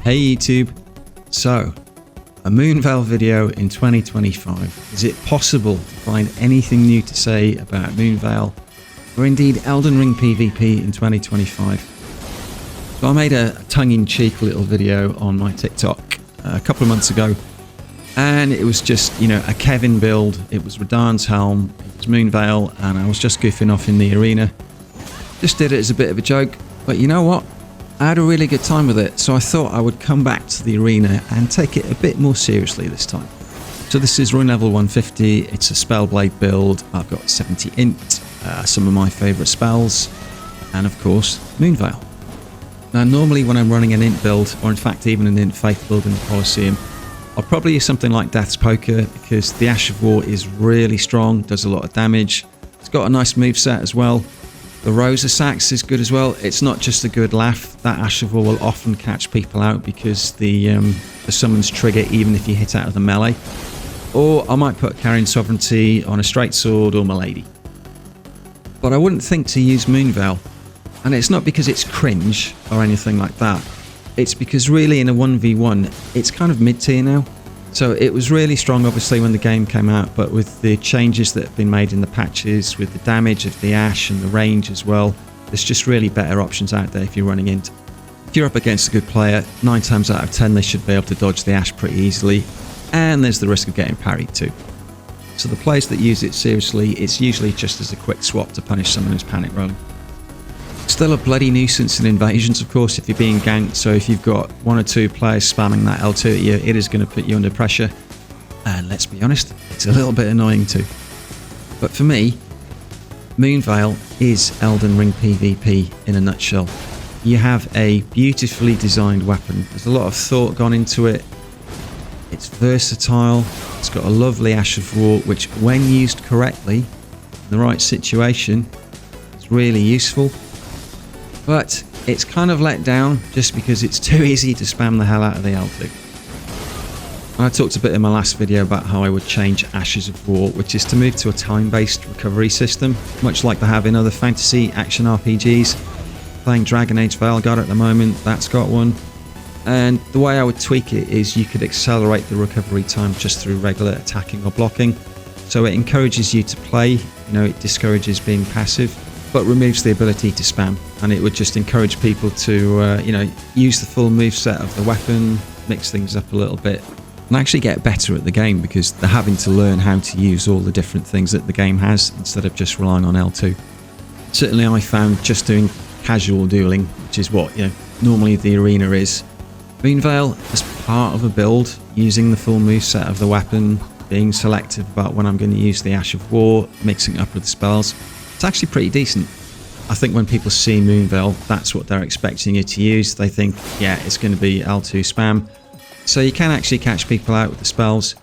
Hey YouTube! So, a Moonveil video in 2025. Is it possible to find anything new to say about Moonveil, or indeed Elden Ring PvP in 2025? So I made a tongue-in-cheek little video on my TikTok a couple of months ago, and it was just, you know, a Kevin build. It was Radahn's helm, it was Moonveil, and I was just goofing off in the arena. Just did it as a bit of a joke, but you know what? I had a really good time with it, so I thought I would come back to the arena and take it a bit more seriously this time. So this is rune level 150, it's a Spellblade build, I've got 70 int, some of my favourite spells, and of course, Moonveil. Now normally when I'm running an int build, or in fact even an int faith build in the Colosseum, I'll probably use something like Death's Poker, because the Ash of War is really strong, does a lot of damage, it's got a nice moveset as well. The Rosa Sax is good as well. It's not just a good laugh. That Ash of War will often catch people out because the summons trigger even if you hit out of the melee. Or I might put Carrying Sovereignty on a straight sword or Milady. But I wouldn't think to use Moonveil. And it's not because it's cringe or anything like that. It's because really in a 1v1, it's kind of mid-tier now. So it was really strong obviously when the game came out, but with the changes that have been made in the patches, with the damage of the Ash and the range as well, there's just really better options out there if you're running int. If you're up against a good player, 9 times out of 10 they should be able to dodge the Ash pretty easily, and there's the risk of getting parried too. So the players that use it seriously, it's usually just as a quick swap to punish someone who's panic rolling. Still a bloody nuisance in invasions, of course, if you're being ganked, so if you've got 1 or 2 players spamming that L2 at you, it is going to put you under pressure. And let's be honest, it's a little bit annoying too. But for me, Moonveil is Elden Ring PvP in a nutshell. You have a beautifully designed weapon. There's a lot of thought gone into it. It's versatile. It's got a lovely Ash of War, which when used correctly, in the right situation, is really useful. But it's kind of let down just because it's too easy to spam the hell out of the L2. I talked a bit in my last video about how I would change Ashes of War, which is to move to a time-based recovery system, much like they have in other fantasy action RPGs. Playing Dragon Age Veilguard at the moment, that's got one. And the way I would tweak it is you could accelerate the recovery time just through regular attacking or blocking. So it encourages you to play, you know, it discourages being passive, but removes the ability to spam, and it would just encourage people to you know, use the full moveset of the weapon, mix things up a little bit, and actually get better at the game because they're having to learn how to use all the different things that the game has instead of just relying on L2. Certainly I found just doing casual dueling, which is what, you know, normally the arena is, Moonveil as part of a build, using the full moveset of the weapon, being selective about when I'm going to use the Ash of War, mixing it up with the spells, it's actually pretty decent. I think when people see Moonveil, that's what they're expecting it to use. They think, yeah, it's going to be L2 spam. So you can actually catch people out with the spells.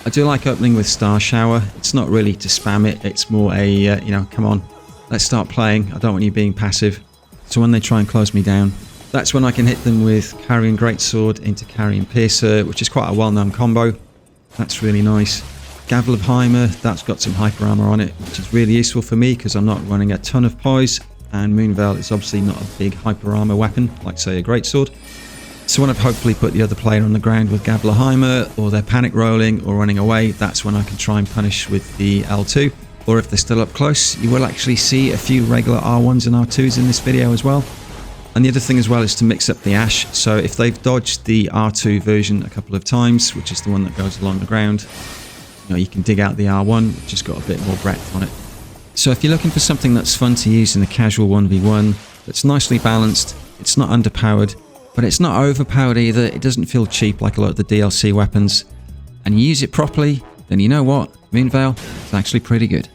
I do like opening with Star Shower. It's not really to spam it. It's more a, you know, come on, let's start playing. I don't want you being passive. So when they try and close me down, that's when I can hit them with Carrying Greatsword into Carrying Piercer, which is quite a well-known combo. That's really nice. Gavel of Heimer, that's got some hyper armor on it, which is really useful for me because I'm not running a ton of poise, and Moonveil is obviously not a big hyper armor weapon, like say a greatsword. So when I've hopefully put the other player on the ground with Gavel of Heimer, or they're panic rolling or running away, that's when I can try and punish with the L2. Or if they're still up close, you will actually see a few regular R1s and R2s in this video as well. And the other thing as well is to mix up the Ash. So if they've dodged the R2 version a couple of times, which is the one that goes along the ground, you know, you can dig out the R1, which has got a bit more breadth on it. So if you're looking for something that's fun to use in a casual 1v1, that's nicely balanced, it's not underpowered, but it's not overpowered either, it doesn't feel cheap like a lot of the DLC weapons, and you use it properly, then you know what, Moonveil is actually pretty good.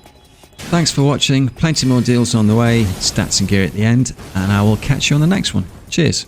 Thanks for watching, plenty more deals on the way, stats and gear at the end, and I will catch you on the next one. Cheers.